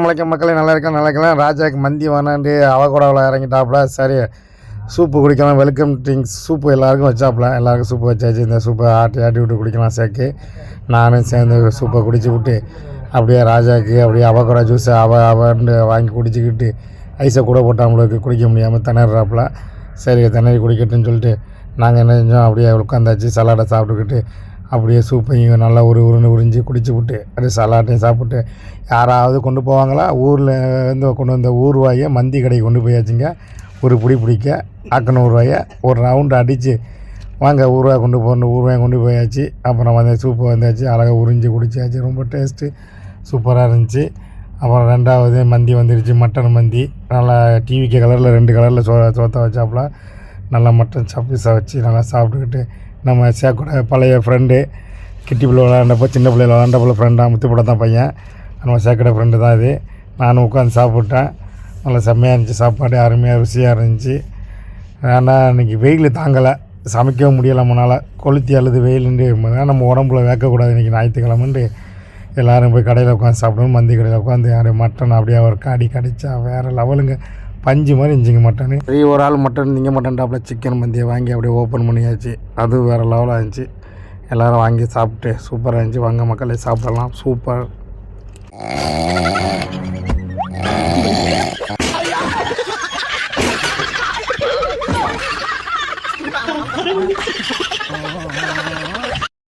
மக்களே நல்லா இருக்கலாம். ராஜாவுக்கு மந்தி வேணாண்டு அவகோடாவில் இறங்கிட்டாப்புல. சரி சூப்பு குடிக்கலாம், வெல்கம் ட்ரிங்க்ஸ் சூப்பு எல்லாருக்கும் வச்சாப்புல. எல்லாருக்கும் சூப்பு வச்சாச்சு. இந்த சூப்பை ஆட்டி விட்டு குடிக்கலாம் சேர்க்கு. நானும் சேர்ந்து சூப்பை குடிச்சு விட்டு அப்படியே ராஜாவுக்கு அப்படியே அவகோடா ஜூஸை அவன்னு வாங்கி குடிச்சிக்கிட்டு ஐஸை கூட போட்டாமளுக்கு குடிக்க முடியாமல் திணறாப்புல. சரி திணறி குடிக்கட்டுன்னு சொல்லிட்டு நாங்கள் என்ன செஞ்சோம், அப்படியே உட்காந்தாச்சு. சலாடை சாப்பிட்டுக்கிட்டு அப்படியே சூப்பையும் நல்லா உறிஞ்சி குடிச்சு விட்டு அப்படியே சலாட்டையும் சாப்பிட்டு யாராவது கொண்டு போவாங்களா ஊரில் வந்து கொண்டு வந்த ஊறுவாயை மந்தி கடைக்கு கொண்டு போயாச்சுங்க. ஒரு பிடிக்க ஆக்கனூறுவாயை ஒரு ரவுண்டு அடித்து வாங்க ஊறுவாய் கொண்டு போகணும். ஊறுவாயை கொண்டு போயாச்சு. அப்புறம் வந்து சூப்பை வந்தாச்சு. அழகாக உறிஞ்சி குடிச்சாச்சு. ரொம்ப டேஸ்ட்டு சூப்பராக இருந்துச்சு. அப்புறம் ரெண்டாவது மந்தி வந்துடுச்சு, மட்டன் மந்தி. நல்லா டிவிக்கு கலரில் 2 கலரில் சோத்தை வச்சாப்புல. நல்லா மட்டன் பீஸாக வச்சு நல்லா சாப்பிட்டுக்கிட்டு நம்ம சேக்கூட பழைய ஃப்ரெண்டு கிட்டி பிள்ளை விளாண்டப்போ சின்ன பிள்ளைகள் விளாண்டப்போ ஃப்ரெண்டாக முத்துப்பட தான் பையன். நம்ம சேக்கடை ஃப்ரெண்டு தான் இது. நானும் உட்காந்து சாப்பிட்டேன். நல்லா செம்மையாக இருந்துச்சு. சாப்பாடு அருமையாக ருசியாக இருந்துச்சு. ஆனால் இன்றைக்கி வெயில் தாங்கலை, சமைக்கவும் முடியலை. நம்மளால் கொளுத்தி அழுது வெயிலுண்டு நம்ம உடம்புல வேக்கக்கூடாது இன்றைக்கி ஞாயிற்றுக்கிழமைண்டு எல்லோரும் போய் கடையில் உட்காந்து சாப்பிடணும். மந்தி கடையில் உட்காந்து யார் மட்டன் அப்படியே அவர் கடிச்சா வேறு லெவலுங்க. பஞ்சு மாதிரி இருந்துச்சுங்க மட்டனு. ஒரு ஆள் மட்டன் நீங்கள் மட்டன் டாப்பில் சிக்கன் மந்தியை வாங்கி அப்படியே ஓப்பன் பண்ணியாச்சு. அது வேறு லெவலாக இருந்துச்சு. எல்லோரும் வாங்கி சாப்பிட்டு சூப்பராக இருந்துச்சு. வாங்க மக்களே சாப்பிடலாம். சூப்பர்.